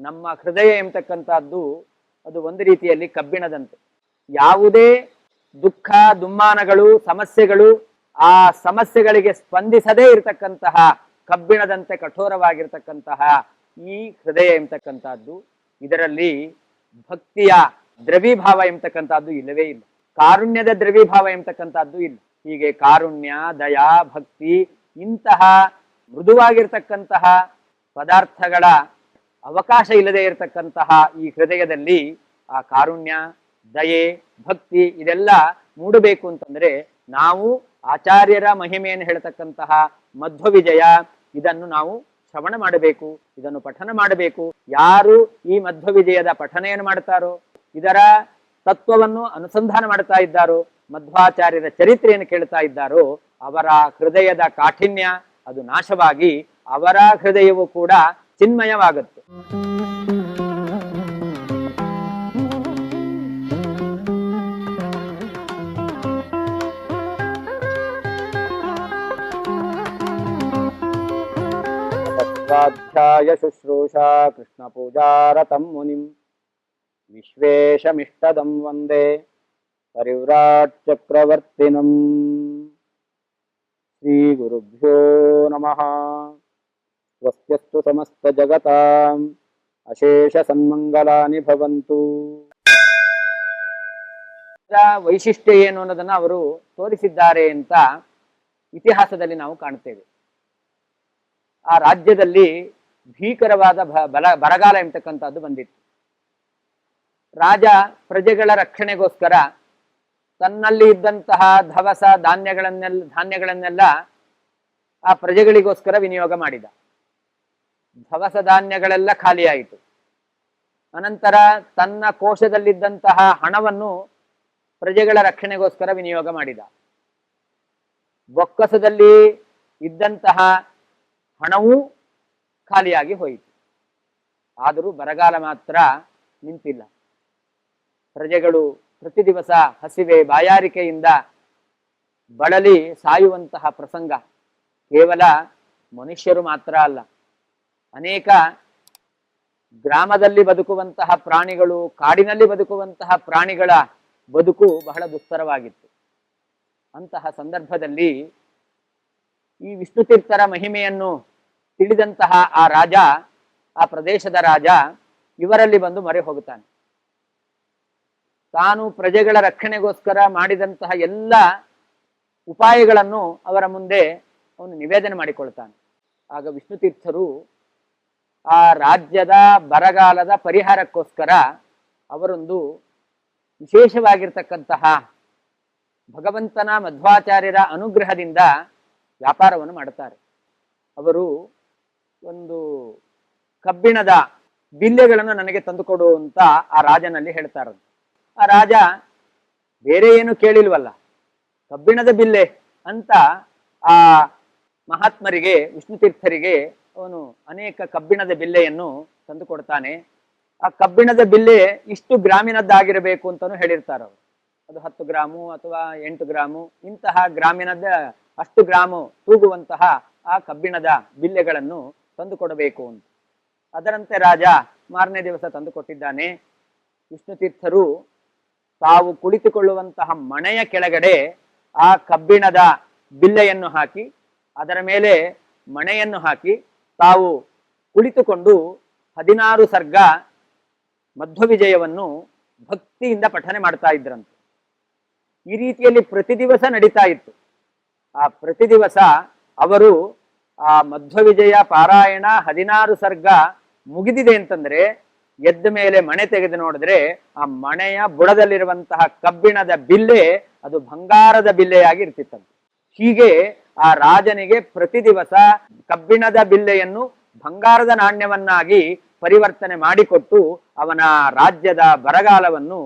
ನಮ್ಮ ಹೃದಯ ಎಂಬತಕ್ಕಂಥದ್ದು ಅದು ಒಂದು ರೀತಿಯಲ್ಲಿ ಕಬ್ಬಿಣದಂತೆ. ಯಾವುದೇ ದುಃಖ ದುಮ್ಮಾನಗಳು ಸಮಸ್ಯೆಗಳು ಆ ಸಮಸ್ಯೆಗಳಿಗೆ ಸ್ಪಂದಿಸದೇ ಇರತಕ್ಕಂತಹ ಕಬ್ಬಿಣದಂತೆ ಕಠೋರವಾಗಿರ್ತಕ್ಕಂತಹ ಈ ಹೃದಯ ಎಂಬತಕ್ಕಂಥದ್ದು, ಇದರಲ್ಲಿ ಭಕ್ತಿಯ ದ್ರವೀಭಾವ ಎಂಬತಕ್ಕಂಥದ್ದು ಇಲ್ಲವೇ ಇಲ್ಲ, ಕಾರುಣ್ಯದ ದ್ರವೀಭಾವ ಎಂಬತಕ್ಕಂಥದ್ದು ಇಲ್ಲ. ಹೀಗೆ ಕಾರುಣ್ಯ, ದಯಾ, ಭಕ್ತಿ ಇಂತಹ ಮೃದುವಾಗಿರ್ತಕ್ಕಂತಹ ಪದಾರ್ಥಗಳ ಅವಕಾಶ ಇಲ್ಲದೆ ಇರತಕ್ಕಂತಹ ಈ ಹೃದಯದಲ್ಲಿ ಆ ಕಾರುಣ್ಯ, ದಯೆ, ಭಕ್ತಿ ಇದೆಲ್ಲ ಮೂಡಬೇಕು ಅಂತಂದ್ರೆ ನಾವು ಆಚಾರ್ಯರ ಮಹಿಮೆಯನ್ನು ಹೇಳ್ತಕ್ಕಂತಹ ಮಧ್ವವಿಜಯ ಇದನ್ನು ನಾವು ಶ್ರವಣ ಮಾಡಬೇಕು, ಇದನ್ನು ಪಠನ ಮಾಡಬೇಕು. ಯಾರು ಈ ಮಧ್ವವಿಜಯದ ಪಠನೆಯನ್ನು ಮಾಡ್ತಾರೋ, ಇದರ ತತ್ವವನ್ನು ಅನುಸಂಧಾನ ಮಾಡ್ತಾ ಇದ್ದಾರೋ, ಮಧ್ವಾಚಾರ್ಯರ ಚರಿತ್ರೆಯನ್ನು ಕೇಳ್ತಾ ಇದ್ದಾರೋ, ಅವರ ಹೃದಯದ ಕಾಠಿಣ್ಯ ಅದು ನಾಶವಾಗಿ ಅವರ ಹೃದಯವು ಕೂಡ ಚಿನ್ಮಯವಾಗುತ್ತೆ. ಸ್ವಾಧ್ಯಾಯ ಶುಶ್ರೂಷಾ ಕೃಷ್ಣ ಪೂಜಾರತಂ ಮುನಿಂ ವಿಶ್ವೇಶಮಿಷ್ಟದಂ ವಂದೇ ಪರಿವ್ರಾಟ್ ಚಕ್ರವರ್ತಿನಂ. ಶ್ರೀ ಗುರುಭ್ಯೋ ನಮಃ. ಸ್ವಸ್ತ್ಯಸ್ತು ಸಮಸ್ತ ಜಗತಾಂ ಅಶೇಷ ಸನ್ಮಂಗಲಾನಿ ಭವಂತು. ವೈಶಿಷ್ಟ್ಯ ಏನು ಅನ್ನೋದನ್ನ ಅವರು ತೋರಿಸಿದ್ದಾರೆ ಅಂತ ಇತಿಹಾಸದಲ್ಲಿ ನಾವು ಕಾಣ್ತೇವೆ. ಆ ರಾಜ್ಯದಲ್ಲಿ ಭೀಕರವಾದ ಬರಗಾಲ ಎಂಬತಕ್ಕಂಥದ್ದು ಬಂದಿತ್ತು. ರಾಜ ಪ್ರಜೆಗಳ ರಕ್ಷಣೆಗೋಸ್ಕರ ತನ್ನಲ್ಲಿ ಇದ್ದಂತಹ ಧವಸ ಧಾನ್ಯಗಳನ್ನೆಲ್ಲ ಆ ಪ್ರಜೆಗಳಿಗೋಸ್ಕರ ವಿನಿಯೋಗ ಮಾಡಿದ. ಧವಸ ಧಾನ್ಯಗಳೆಲ್ಲ ಖಾಲಿಯಾಯಿತು. ಅನಂತರ ತನ್ನ ಕೋಶದಲ್ಲಿದ್ದಂತಹ ಹಣವನ್ನು ಪ್ರಜೆಗಳ ರಕ್ಷಣೆಗೋಸ್ಕರ ವಿನಿಯೋಗ ಮಾಡಿದ. ಬೊಕ್ಕಸದಲ್ಲಿ ಇದ್ದಂತಹ ಹಣವೂ ಖಾಲಿಯಾಗಿ ಹೋಯಿತು. ಆದರೂ ಬರಗಾಲ ಮಾತ್ರ ನಿಂತಿಲ್ಲ. ಪ್ರಜೆಗಳು ಪ್ರತಿ ದಿವಸ ಹಸಿವೆ ಬಾಯಾರಿಕೆಯಿಂದ ಬಳಲಿ ಸಾಯುವಂತಹ ಪ್ರಸಂಗ ಕೇವಲ ಮನುಷ್ಯರು ಮಾತ್ರ ಅಲ್ಲ, ಅನೇಕ ಗ್ರಾಮದಲ್ಲಿ ಬದುಕುವಂತಹ ಪ್ರಾಣಿಗಳು, ಕಾಡಿನಲ್ಲಿ ಬದುಕುವಂತಹ ಪ್ರಾಣಿಗಳ ಬದುಕು ಬಹಳ ದುಸ್ತರವಾಗಿತ್ತು. ಅಂತಹ ಸಂದರ್ಭದಲ್ಲಿ ಈ ವಿಷ್ಣುತೀರ್ಥರ ಮಹಿಮೆಯನ್ನು ತಿಳಿದಂತಹ ಆ ರಾಜ, ಆ ಪ್ರದೇಶದ ರಾಜ ಇವರಲ್ಲಿ ಬಂದು ಮೊರೆ ಹೋಗುತ್ತಾನೆ. ತಾನು ಪ್ರಜೆಗಳ ರಕ್ಷಣೆಗೋಸ್ಕರ ಮಾಡಿದಂತಹ ಎಲ್ಲ ಉಪಾಯಗಳನ್ನು ಅವರ ಮುಂದೆ ಅವನು ನಿವೇದನೆ ಮಾಡಿಕೊಳ್ತಾನೆ. ಆಗ ವಿಷ್ಣುತೀರ್ಥರು ಆ ರಾಜ್ಯದ ಬರಗಾಲದ ಪರಿಹಾರಕ್ಕೋಸ್ಕರ ಅವರೊಂದು ವಿಶೇಷವಾಗಿರ್ತಕ್ಕಂತಹ ಭಗವಂತನ ಮಧ್ವಾಚಾರ್ಯರ ಅನುಗ್ರಹದಿಂದ ವ್ಯಾಪಾರವನ್ನು ಮಾಡುತ್ತಾರೆ. ಅವರು ಒಂದು ಕಬ್ಬಿಣದ ಬಿಲ್ಲೆಗಳನ್ನು ನನಗೆ ತಂದುಕೊಡು ಅಂತ ಆ ರಾಜನಲ್ಲಿ ಹೇಳ್ತಾರೆ. ಆ ರಾಜ ಬೇರೆ ಏನು ಕೇಳಿಲ್ವಲ್ಲ, ಕಬ್ಬಿಣದ ಬಿಲ್ಲೆ ಅಂತ ಆ ಮಹಾತ್ಮರಿಗೆ, ವಿಷ್ಣುತೀರ್ಥರಿಗೆ ಅವನು ಅನೇಕ ಕಬ್ಬಿಣದ ಬಿಲ್ಲೆಯನ್ನು ತಂದು ಕೊಡ್ತಾನೆ. ಆ ಕಬ್ಬಿಣದ ಬಿಲ್ಲೆ ಇಷ್ಟು ಗ್ರಾಮಿನದ್ದಾಗಿರಬೇಕು ಅಂತಾನು ಹೇಳಿರ್ತಾರೆ ಅವರು. ಅದು 10 ಗ್ರಾಮು ಅಥವಾ 8 ಗ್ರಾಮು ಇಂತಹ ಗ್ರಾಮಿನದ ಅಷ್ಟು ಗ್ರಾಮು ತೂಗುವಂತಹ ಆ ಕಬ್ಬಿಣದ ಬಿಲ್ಲೆಗಳನ್ನು ತಂದು ಕೊಡಬೇಕು ಅಂತ. ಅದರಂತೆ ರಾಜ ಮಾರನೇ ದಿವಸ ತಂದು ಕೊಟ್ಟಿದ್ದಾನೆ. ವಿಷ್ಣುತೀರ್ಥರು ತಾವು ಕುಳಿತುಕೊಳ್ಳುವಂತಹ ಮಣೆಯ ಕೆಳಗಡೆ ಆ ಕಬ್ಬಿಣದ ಬಿಲ್ಲೆಯನ್ನು ಹಾಕಿ, ಅದರ ಮೇಲೆ ಮಣೆಯನ್ನು ಹಾಕಿ ತಾವು ಕುಳಿತುಕೊಂಡು 16 ಸರ್ಗ ಮಧ್ವವಿಜಯವನ್ನು ಭಕ್ತಿಯಿಂದ ಪಠನೆ ಮಾಡ್ತಾ ಇದ್ರಂತೆ. ಈ ರೀತಿಯಲ್ಲಿ ಪ್ರತಿ ದಿವಸ ನಡೀತಾ ಇತ್ತು. ಆ ಪ್ರತಿ ದಿವಸ ಅವರು ಆ ಮಧ್ವವಿಜಯ ಪಾರಾಯಣ 16 ಸರ್ಗ ಮುಗಿದಿದೆ ಅಂತಂದ್ರೆ ಎದ್ದ ಮೇಲೆ ಮಣೆ ತೆಗೆದು ನೋಡಿದ್ರೆ ಆ ಮಣೆಯ ಬುಡದಲ್ಲಿರುವಂತಹ ಕಬ್ಬಿಣದ ಬಿಲ್ಲೆ ಅದು ಬಂಗಾರದ ಬಿಲ್ಲೆಯಾಗಿ ಇರ್ತಿತ್ತಂತೆ. ಹೀಗೆ ಆ ರಾಜನಿಗೆ ಪ್ರತಿ ದಿವಸ ಕಬ್ಬಿಣದ ಬಿಲ್ಲೆಯನ್ನು ಬಂಗಾರದ ನಾಣ್ಯವನ್ನಾಗಿ ಪರಿವರ್ತನೆ ಮಾಡಿಕೊಟ್ಟು ಅವನ ರಾಜ್ಯದ ಬರಗಾಲವನ್ನು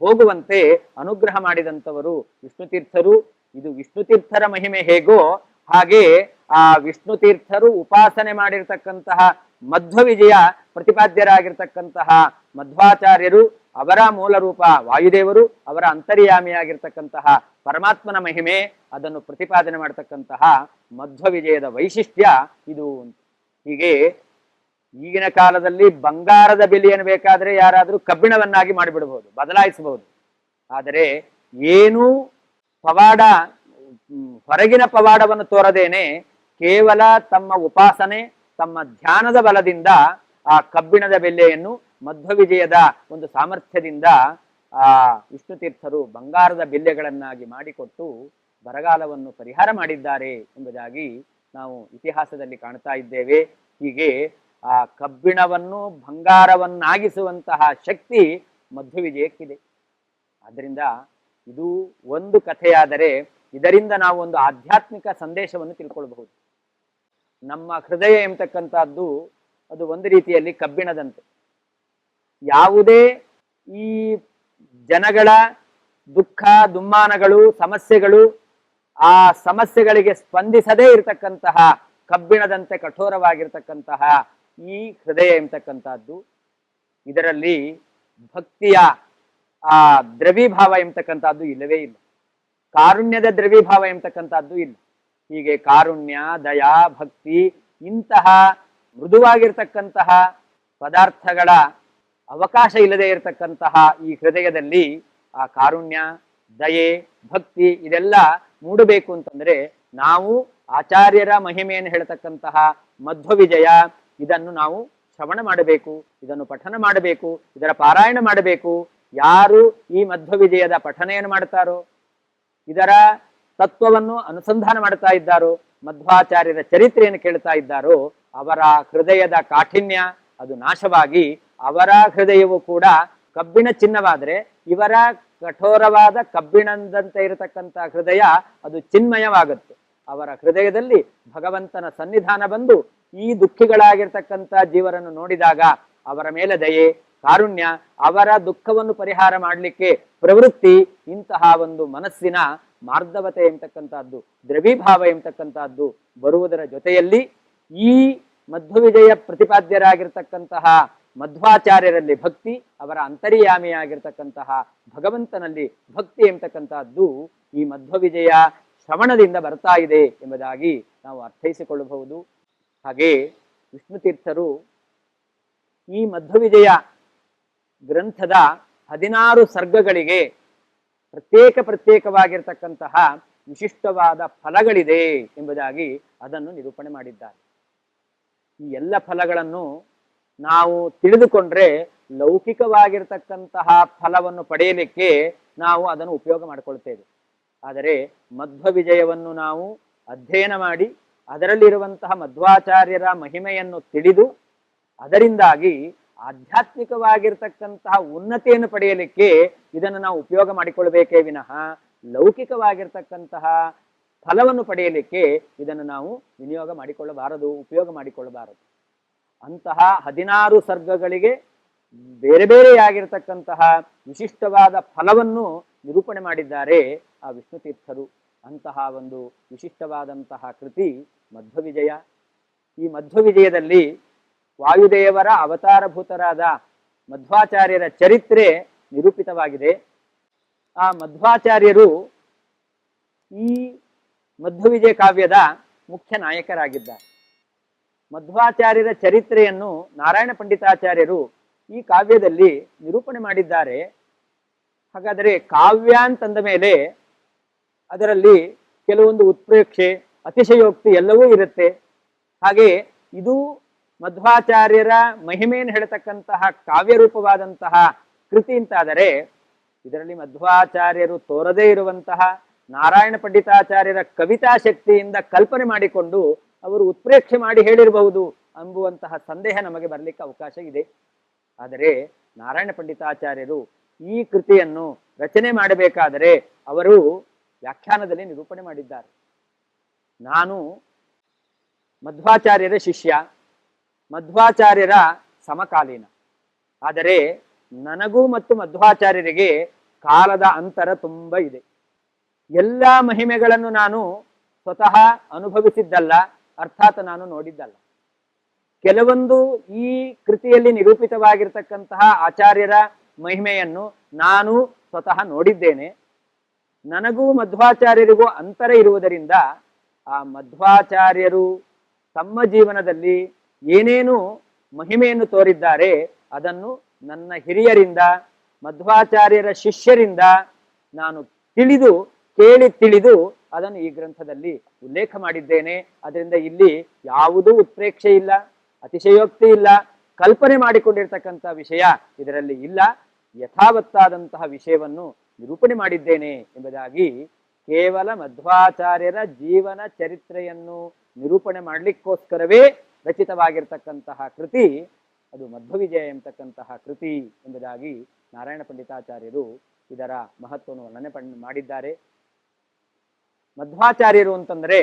ಹೋಗುವಂತೆ ಅನುಗ್ರಹ ಮಾಡಿದಂಥವರು ವಿಷ್ಣುತೀರ್ಥರು. ಇದು ವಿಷ್ಣುತೀರ್ಥರ ಮಹಿಮೆ ಹೇಗೋ ಹಾಗೆ ಆ ವಿಷ್ಣುತೀರ್ಥರು ಉಪಾಸನೆ ಮಾಡಿರ್ತಕ್ಕಂತಹ ಮಧ್ವವಿಜಯ ಪ್ರತಿಪಾದ್ಯರಾಗಿರ್ತಕ್ಕಂತಹ ಮಧ್ವಾಚಾರ್ಯರು, ಅವರ ಮೂಲ ರೂಪ ವಾಯುದೇವರು, ಅವರ ಅಂತರ್ಯಾಮಿಯಾಗಿರ್ತಕ್ಕಂತಹ ಪರಮಾತ್ಮನ ಮಹಿಮೆ, ಅದನ್ನು ಪ್ರತಿಪಾದನೆ ಮಾಡತಕ್ಕಂತಹ ಮಧ್ವವಿಜಯದ ವೈಶಿಷ್ಟ್ಯ ಇದು. ಹೀಗೆ ಈಗಿನ ಕಾಲದಲ್ಲಿ ಬಂಗಾರದ ಬೆಲೆಯನ್ನು ಬೇಕಾದ್ರೆ ಯಾರಾದರೂ ಕಬ್ಬಿಣವನ್ನಾಗಿ ಮಾಡಿಬಿಡಬಹುದು, ಬದಲಾಯಿಸಬಹುದು. ಆದರೆ ಏನೂ ಪವಾಡ, ಹೊರಗಿನ ಪವಾಡವನ್ನು ತೋರದೇನೆ ಕೇವಲ ತಮ್ಮ ಉಪಾಸನೆ, ತಮ್ಮ ಧ್ಯಾನದ ಬಲದಿಂದ ಆ ಕಬ್ಬಿಣದ ಬೆಲೆಯನ್ನು ಮಧ್ವವಿಜಯದ ಒಂದು ಸಾಮರ್ಥ್ಯದಿಂದ ಆ ವಿಷ್ಣು ತೀರ್ಥರು ಬಂಗಾರದ ಬೆಲೆಗಳನ್ನಾಗಿ ಮಾಡಿಕೊಟ್ಟು ಬರಗಾಲವನ್ನು ಪರಿಹಾರ ಮಾಡಿದ್ದಾರೆ ಎಂಬುದಾಗಿ ನಾವು ಇತಿಹಾಸದಲ್ಲಿ ಕಾಣ್ತಾ ಇದ್ದೇವೆ. ಹೀಗೆ ಆ ಕಬ್ಬಿಣವನ್ನು ಬಂಗಾರವನ್ನಾಗಿಸುವಂತಹ ಶಕ್ತಿ ಮಧ್ವವಿಜಯಕ್ಕಿದೆ. ಆದ್ದರಿಂದ ಇದು ಒಂದು ಕಥೆಯಾದರೆ ಇದರಿಂದ ನಾವು ಒಂದು ಆಧ್ಯಾತ್ಮಿಕ ಸಂದೇಶವನ್ನು ತಿಳ್ಕೊಳ್ಬಹುದು. ನಮ್ಮ ಹೃದಯ ಎಂಬತಕ್ಕಂಥದ್ದು ಅದು ಒಂದು ರೀತಿಯಲ್ಲಿ ಕಬ್ಬಿಣದಂತೆ. ಯಾವುದೇ ಈ ಜನಗಳ ದುಃಖ ದುಮ್ಮಾನಗಳು ಸಮಸ್ಯೆಗಳು, ಆ ಸಮಸ್ಯೆಗಳಿಗೆ ಸ್ಪಂದಿಸದೇ ಇರತಕ್ಕಂತಹ ಕಬ್ಬಿಣದಂತೆ ಕಠೋರವಾಗಿರ್ತಕ್ಕಂತಹ ಈ ಹೃದಯ ಎಂಬತಕ್ಕಂಥದ್ದು, ಇದರಲ್ಲಿ ಭಕ್ತಿಯ ಆ ದ್ರವೀಭಾವ ಎಂಬತಕ್ಕಂಥದ್ದು ಇಲ್ಲವೇ ಇಲ್ಲ. ಕಾರುಣ್ಯದ ದ್ರವೀಭಾವ ಎಂಬತಕ್ಕಂಥದ್ದು ಇಲ್ಲ. ಹೀಗೆ ಕಾರುಣ್ಯ, ದಯಾ, ಭಕ್ತಿ ಇಂತಹ ಮೃದುವಾಗಿರ್ತಕ್ಕಂತಹ ಪದಾರ್ಥಗಳ ಅವಕಾಶ ಇಲ್ಲದೆ ಇರತಕ್ಕಂತಹ ಈ ಹೃದಯದಲ್ಲಿ ಆ ಕಾರುಣ್ಯ, ದಯೆ, ಭಕ್ತಿ ಇದೆಲ್ಲ ಮೂಡಬೇಕು ಅಂತಂದ್ರೆ ನಾವು ಆಚಾರ್ಯರ ಮಹಿಮೆಯನ್ನು ಹೇಳ್ತಕ್ಕಂತಹ ಮಧ್ವವಿಜಯ ಇದನ್ನು ನಾವು ಶ್ರವಣ ಮಾಡಬೇಕು, ಇದನ್ನು ಪಠನ ಮಾಡಬೇಕು, ಇದರ ಪಾರಾಯಣ ಮಾಡಬೇಕು. ಯಾರು ಈ ಮಧ್ವವಿಜಯದ ಪಠನೆಯನ್ನು ಮಾಡ್ತಾರೋ, ಇದರ ತತ್ವವನ್ನು ಅನುಸಂಧಾನ ಮಾಡ್ತಾ ಇದ್ದಾರೋ, ಮಧ್ವಾಚಾರ್ಯರ ಚರಿತ್ರೆಯನ್ನು ಕೇಳ್ತಾ ಇದ್ದಾರೋ, ಅವರ ಹೃದಯದ ಕಾಠಿಣ್ಯ ಅದು ನಾಶವಾಗಿ ಅವರ ಹೃದಯವು ಕೂಡ ಕಬ್ಬಿಣ ಚಿನ್ನವಾದರೆ ಇವರ ಕಠೋರವಾದ ಕಬ್ಬಿಣದಂತೆ ಇರತಕ್ಕಂಥ ಹೃದಯ ಅದು ಚಿನ್ಮಯವಾಗುತ್ತೆ. ಅವರ ಹೃದಯದಲ್ಲಿ ಭಗವಂತನ ಸನ್ನಿಧಾನ ಬಂದು ಈ ದುಃಖಿಗಳಾಗಿರ್ತಕ್ಕಂಥ ಜೀವರನ್ನು ನೋಡಿದಾಗ ಅವರ ಮೇಲೆ ದಯೆ, ಕಾರುಣ್ಯ, ಅವರ ದುಃಖವನ್ನು ಪರಿಹಾರ ಮಾಡಲಿಕ್ಕೆ ಪ್ರವೃತ್ತಿ, ಇಂತಹ ಒಂದು ಮನಸ್ಸಿನ ಮಾರ್ಧವತೆ ಎಂಬತಕ್ಕಂಥದ್ದು, ದ್ರವೀಭಾವ ಎಂಬತಕ್ಕಂಥದ್ದು ಬರುವುದರ ಜೊತೆಯಲ್ಲಿ ಈ ಮಧ್ವವಿಜಯ ಪ್ರತಿಪಾದ್ಯರಾಗಿರ್ತಕ್ಕಂತಹ ಮಧ್ವಾಚಾರ್ಯರಲ್ಲಿ ಭಕ್ತಿ, ಅವರ ಅಂತರ್ಯಾಮಿಯಾಗಿರ್ತಕ್ಕಂತಹ ಭಗವಂತನಲ್ಲಿ ಭಕ್ತಿ ಎಂಬತಕ್ಕಂಥದ್ದು ಈ ಮಧ್ವವಿಜಯ ಶ್ರವಣದಿಂದ ಬರ್ತಾ ಇದೆ ಎಂಬುದಾಗಿ ನಾವು ಅರ್ಥೈಸಿಕೊಳ್ಳಬಹುದು. ಹಾಗೆ ವಿಷ್ಣು ತೀರ್ಥರು ಈ ಮಧ್ವವಿಜಯ ಗ್ರಂಥದ 16 ಸರ್ಗಗಳಿಗೆ ಪ್ರತ್ಯೇಕವಾಗಿರ್ತಕ್ಕಂತಹ ವಿಶಿಷ್ಟವಾದ ಫಲಗಳಿದೆ ಎಂಬುದಾಗಿ ಅದನ್ನು ನಿರೂಪಣೆ ಮಾಡಿದ್ದಾರೆ. ಈ ಎಲ್ಲ ಫಲಗಳನ್ನು ನಾವು ತಿಳಿದುಕೊಂಡ್ರೆ ಲೌಕಿಕವಾಗಿರ್ತಕ್ಕಂತಹ ಫಲವನ್ನು ಪಡೆಯಲಿಕ್ಕೆ ನಾವು ಅದನ್ನು ಉಪಯೋಗ ಮಾಡಿಕೊಳ್ತೇವೆ. ಆದರೆ ಮಧ್ವವಿಜಯವನ್ನು ನಾವು ಅಧ್ಯಯನ ಮಾಡಿ ಅದರಲ್ಲಿರುವಂತಹ ಮಧ್ವಾಚಾರ್ಯರ ಮಹಿಮೆಯನ್ನು ತಿಳಿದು ಅದರಿಂದಾಗಿ ಆಧ್ಯಾತ್ಮಿಕವಾಗಿರ್ತಕ್ಕಂತಹ ಉನ್ನತಿಯನ್ನು ಪಡೆಯಲಿಕ್ಕೆ ಇದನ್ನು ನಾವು ಉಪಯೋಗ ಮಾಡಿಕೊಳ್ಬೇಕೇ ವಿನಃ ಲೌಕಿಕವಾಗಿರ್ತಕ್ಕಂತಹ ಫಲವನ್ನು ಪಡೆಯಲಿಕ್ಕೆ ಇದನ್ನು ನಾವು ವಿನಿಯೋಗ ಮಾಡಿಕೊಳ್ಳಬಾರದು, ಉಪಯೋಗ ಮಾಡಿಕೊಳ್ಳಬಾರದು. ಅಂತಹ 16 ಸರ್ಗಗಳಿಗೆ ಬೇರೆ ಬೇರೆಯಾಗಿರ್ತಕ್ಕಂತಹ ವಿಶಿಷ್ಟವಾದ ಫಲವನ್ನು ನಿರೂಪಣೆ ಮಾಡಿದ್ದಾರೆ ಆ ವಿಷ್ಣು ತೀರ್ಥರು. ಅಂತಹ ಒಂದು ವಿಶಿಷ್ಟವಾದಂತಹ ಕೃತಿ ಮಧ್ವವಿಜಯ. ಈ ಮಧ್ವವಿಜಯದಲ್ಲಿ ವಾಯುದೇವರ ಅವತಾರಭೂತರಾದ ಮಧ್ವಾಚಾರ್ಯರ ಚರಿತ್ರೆ ನಿರೂಪಿತವಾಗಿದೆ. ಆ ಮಧ್ವಾಚಾರ್ಯರು ಈ ಮಧ್ವವಿಜಯ ಕಾವ್ಯದ ಮುಖ್ಯ ನಾಯಕರಾಗಿದ್ದಾರೆ. ಮಧ್ವಾಚಾರ್ಯರ ಚರಿತ್ರೆಯನ್ನು ನಾರಾಯಣ ಪಂಡಿತಾಚಾರ್ಯರು ಈ ಕಾವ್ಯದಲ್ಲಿ ನಿರೂಪಣೆ ಮಾಡಿದ್ದಾರೆ. ಹಾಗಾದರೆ ಕಾವ್ಯ ಅಂತಂದ ಮೇಲೆ ಅದರಲ್ಲಿ ಕೆಲವೊಂದು ಉತ್ಪ್ರೇಕ್ಷೆ, ಅತಿಶಯೋಕ್ತಿ ಎಲ್ಲವೂ ಇರುತ್ತೆ. ಹಾಗೆ ಇದು ಮಧ್ವಾಚಾರ್ಯರ ಮಹಿಮೆಯನ್ನು ಹೇಳ್ತಕ್ಕಂತಹ ಕಾವ್ಯರೂಪವಾದಂತಹ ಕೃತಿ ಅಂತಾದರೆ ಇದರಲ್ಲಿ ಮಧ್ವಾಚಾರ್ಯರು ತೋರದೇ ಇರುವಂತಹ ನಾರಾಯಣ ಪಂಡಿತಾಚಾರ್ಯರ ಕವಿತಾ ಶಕ್ತಿಯಿಂದ ಕಲ್ಪನೆ ಮಾಡಿಕೊಂಡು ಅವರು ಉತ್ಪ್ರೇಕ್ಷೆ ಮಾಡಿ ಹೇಳಿರಬಹುದು ಎಂಬುವಂತಹ ಸಂದೇಹ ನಮಗೆ ಬರಲಿಕ್ಕೆ ಅವಕಾಶ ಇದೆ. ಆದರೆ ನಾರಾಯಣ ಪಂಡಿತಾಚಾರ್ಯರು ಈ ಕೃತಿಯನ್ನು ರಚನೆ ಮಾಡಬೇಕಾದರೆ ಅವರು ವ್ಯಾಖ್ಯಾನದಲ್ಲಿ ನಿರೂಪಣೆ ಮಾಡಿದ್ದಾರೆ. ನಾನು ಮಧ್ವಾಚಾರ್ಯರ ಶಿಷ್ಯ, ಮಧ್ವಾಚಾರ್ಯರ ಸಮಕಾಲೀನ. ಆದರೆ ನನಗೂ ಮತ್ತು ಮಧ್ವಾಚಾರ್ಯರಿಗೆ ಕಾಲದ ಅಂತರ ತುಂಬ ಇದೆ. ಎಲ್ಲ ಮಹಿಮೆಗಳನ್ನು ನಾನು ಸ್ವತಃ ಅನುಭವಿಸಿದ್ದಲ್ಲ, ಅರ್ಥಾತ್ ನಾನು ನೋಡಿದ್ದಲ್ಲ. ಕೆಲವೊಂದು ಈ ಕೃತಿಯಲ್ಲಿ ನಿರೂಪಿತವಾಗಿರ್ತಕ್ಕಂತಹ ಆಚಾರ್ಯರ ಮಹಿಮೆಯನ್ನು ನಾನು ಸ್ವತಃ ನೋಡಿದ್ದೇನೆ. ನನಗೂ ಮಧ್ವಾಚಾರ್ಯರಿಗೂ ಅಂತರ ಇರುವುದರಿಂದ ಆ ಮಧ್ವಾಚಾರ್ಯರು ತಮ್ಮ ಜೀವನದಲ್ಲಿ ಏನೇನು ಮಹಿಮೆಯನ್ನು ತೋರಿದ್ದಾರೆ. ಅದನ್ನು ನನ್ನ ಹಿರಿಯರಿಂದ, ಮಧ್ವಾಚಾರ್ಯರ ಶಿಷ್ಯರಿಂದ ನಾನು ಕೇಳಿ ಅದನ್ನು ಈ ಗ್ರಂಥದಲ್ಲಿ ಉಲ್ಲೇಖ ಮಾಡಿದ್ದೇನೆ. ಅದರಿಂದ ಇಲ್ಲಿ ಯಾವುದೂ ಉತ್ಪ್ರೇಕ್ಷೆ ಇಲ್ಲ, ಅತಿಶಯೋಕ್ತಿ ಇಲ್ಲ, ಕಲ್ಪನೆ ಮಾಡಿಕೊಂಡಿರ್ತಕ್ಕಂಥ ವಿಷಯ ಇದರಲ್ಲಿ ಇಲ್ಲ. ಯಥಾವತ್ತಾದಂತಹ ವಿಷಯವನ್ನು ನಿರೂಪಣೆ ಮಾಡಿದ್ದೇನೆ ಎಂಬುದಾಗಿ ಕೇವಲ ಮಧ್ವಾಚಾರ್ಯರ ಜೀವನ ಚರಿತ್ರೆಯನ್ನು ನಿರೂಪಣೆ ಮಾಡಲಿಕ್ಕೋಸ್ಕರವೇ ರಚಿತವಾಗಿರ್ತಕ್ಕಂತಹ ಕೃತಿ ಅದು ಮಧ್ವವಿಜಯ ಎಂಬತಕ್ಕಂತಹ ಕೃತಿ ಎಂಬುದಾಗಿ ನಾರಾಯಣ ಪಂಡಿತಾಚಾರ್ಯರು ಇದರ ಮಹತ್ವವನ್ನು ವರ್ಣನೆ ಮಾಡಿದ್ದಾರೆ. ಮಧ್ವಾಚಾರ್ಯರು ಅಂತಂದ್ರೆ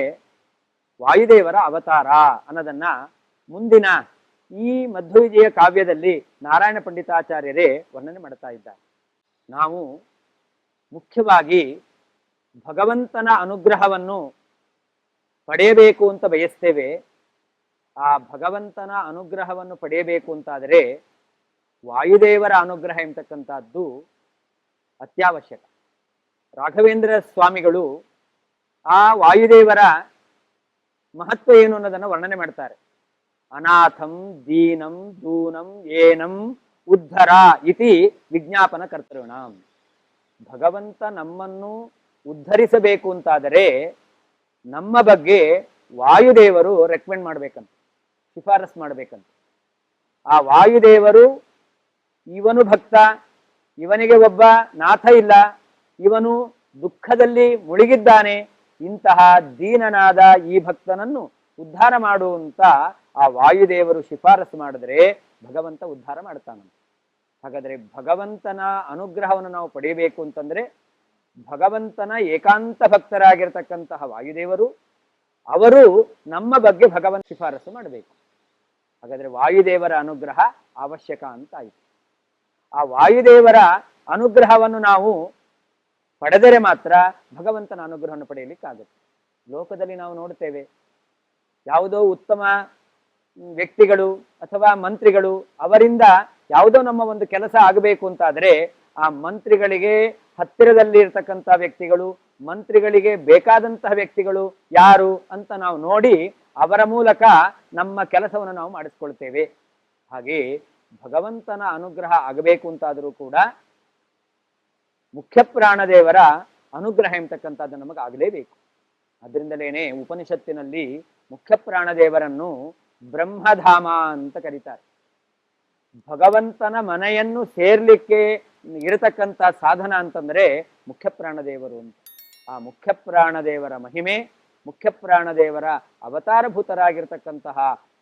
ವಾಯುದೇವರ ಅವತಾರ ಅನ್ನೋದನ್ನ ಮುಂದಿನ ಈ ಮಧ್ವವಿಜಯ ಕಾವ್ಯದಲ್ಲಿ ನಾರಾಯಣ ಪಂಡಿತಾಚಾರ್ಯರೇ ವರ್ಣನೆ ಮಾಡ್ತಾ ಇದ್ದಾರೆ. ನಾವು ಮುಖ್ಯವಾಗಿ ಭಗವಂತನ ಅನುಗ್ರಹವನ್ನು ಪಡೆಯಬೇಕು ಅಂತ ಬಯಸ್ತೇವೆ. ಆ ಭಗವಂತನ ಅನುಗ್ರಹವನ್ನು ಪಡೆಯಬೇಕು ಅಂತಾದರೆ ವಾಯುದೇವರ ಅನುಗ್ರಹ ಎಂಬತಕ್ಕಂಥದ್ದು ಅತ್ಯವಶ್ಯಕ. ರಾಘವೇಂದ್ರ ಸ್ವಾಮಿಗಳು ಆ ವಾಯುದೇವರ ಮಹತ್ವ ಏನು ಅನ್ನೋದನ್ನು ವರ್ಣನೆ ಮಾಡ್ತಾರೆ. ಅನಾಥಂ ದೀನಂ ದೂನಂ ಏನಂ ಉದ್ಧರ ಇತಿ ವಿಜ್ಞಾಪನ ಕರ್ತೃಣಾಂ. ಭಗವಂತ ನಮ್ಮನ್ನು ಉದ್ಧರಿಸಬೇಕು ಅಂತಾದರೆ ನಮ್ಮ ಬಗ್ಗೆ ವಾಯುದೇವರು ರೆಕಮೆಂಡ್ ಮಾಡ್ಬೇಕಂತ, ಶಿಫಾರಸ್ ಮಾಡ್ಬೇಕಂತ. ಆ ವಾಯುದೇವರು ಇವನು ಭಕ್ತ, ಇವನಿಗೆ ಒಬ್ಬ ನಾಥ ಇಲ್ಲ, ಇವನು ದುಃಖದಲ್ಲಿ ಮುಳುಗಿದ್ದಾನೆ, ಇಂತಹ ದೀನನಾದ ಈ ಭಕ್ತನನ್ನು ಉದ್ಧಾರ ಮಾಡುವಂತ ಆ ವಾಯುದೇವರು ಶಿಫಾರಸು ಮಾಡಿದ್ರೆ ಭಗವಂತ ಉದ್ಧಾರ ಮಾಡ್ತಾನಂತ. ಹಾಗಾದ್ರೆ ಭಗವಂತನ ಅನುಗ್ರಹವನ್ನು ನಾವು ಪಡೆಯಬೇಕು ಅಂತಂದ್ರೆ ಭಗವಂತನ ಏಕಾಂತ ಭಕ್ತರಾಗಿರ್ತಕ್ಕಂತಹ ವಾಯುದೇವರು ಅವರು ನಮ್ಮ ಬಗ್ಗೆ ಭಗವಂತ ಶಿಫಾರಸು ಮಾಡಬೇಕು. ಹಾಗಾದ್ರೆ ವಾಯುದೇವರ ಅನುಗ್ರಹ ಅವಶ್ಯಕ ಅಂತ ಆಯಿತು. ಆ ವಾಯುದೇವರ ಅನುಗ್ರಹವನ್ನು ನಾವು ಪಡೆದರೆ ಮಾತ್ರ ಭಗವಂತನ ಅನುಗ್ರಹವನ್ನು ಪಡೆಯಲಿಕ್ಕಾಗುತ್ತೆ. ಲೋಕದಲ್ಲಿ ನಾವು ನೋಡ್ತೇವೆ, ಯಾವುದೋ ಉತ್ತಮ ವ್ಯಕ್ತಿಗಳು ಅಥವಾ ಮಂತ್ರಿಗಳು ಅವರಿಂದ ಯಾವುದೋ ನಮ್ಮ ಒಂದು ಕೆಲಸ ಆಗಬೇಕು ಅಂತಾದರೆ ಆ ಮಂತ್ರಿಗಳಿಗೆ ಹತ್ತಿರದಲ್ಲಿ ಇರ್ತಕ್ಕಂಥ ವ್ಯಕ್ತಿಗಳು, ಮಂತ್ರಿಗಳಿಗೆ ಬೇಕಾದಂತಹ ವ್ಯಕ್ತಿಗಳು ಯಾರು ಅಂತ ನಾವು ನೋಡಿ ಅವರ ಮೂಲಕ ನಮ್ಮ ಕೆಲಸವನ್ನು ನಾವು ಮಾಡಿಸ್ಕೊಳ್ತೇವೆ. ಹಾಗೆ ಭಗವಂತನ ಅನುಗ್ರಹ ಆಗಬೇಕು ಅಂತಾದರೂ ಕೂಡ ಮುಖ್ಯ ಪ್ರಾಣದೇವರ ಅನುಗ್ರಹ ಎಂಬತಕ್ಕಂಥದ್ದು ನಮಗೆ ಆಗಲೇಬೇಕು. ಅದರಿಂದಲೇನೆ ಉಪನಿಷತ್ತಿನಲ್ಲಿ ಮುಖ್ಯ ಪ್ರಾಣದೇವರನ್ನು ಬ್ರಹ್ಮಧಾಮ ಅಂತ ಕರೀತಾರೆ. ಭಗವಂತನ ಮನೆಯನ್ನು ಸೇರ್ಲಿಕ್ಕೆ ಇರತಕ್ಕಂಥ ಸಾಧನ ಅಂತಂದ್ರೆ ಮುಖ್ಯ ಪ್ರಾಣದೇವರು ಅಂತ. ಆ ಮುಖ್ಯ ಪ್ರಾಣದೇವರ ಮಹಿಮೆ, ಮುಖ್ಯ ಪ್ರಾಣದೇವರ ಅವತಾರಭೂತರಾಗಿರ್ತಕ್ಕಂತಹ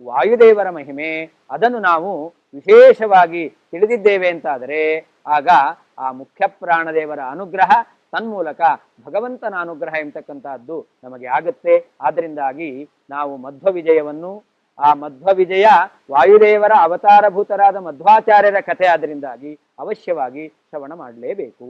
ವಾಯುದೇವರ ಮಹಿಮೆ, ಅದನ್ನು ನಾವು ವಿಶೇಷವಾಗಿ ತಿಳಿದಿದ್ದೇವೆ ಅಂತಾದರೆ ಆಗ ಆ ಮುಖ್ಯ ಪ್ರಾಣದೇವರ ಅನುಗ್ರಹ ತನ್ಮೂಲಕ ಭಗವಂತನ ಅನುಗ್ರಹ ಎಂಬತಕ್ಕಂತಹದ್ದು ನಮಗೆ ಆಗುತ್ತೆ. ಆದ್ದರಿಂದಾಗಿ ನಾವು ಮಧ್ವವಿಜಯವನ್ನು, ಆ ಮಧ್ವವಿಜಯ ವಾಯುದೇವರ ಅವತಾರಭೂತರಾದ ಮಧ್ವಾಚಾರ್ಯರ ಕಥೆ ಆದ್ದರಿಂದಾಗಿ ಅವಶ್ಯವಾಗಿ ಶ್ರವಣ ಮಾಡಲೇಬೇಕು.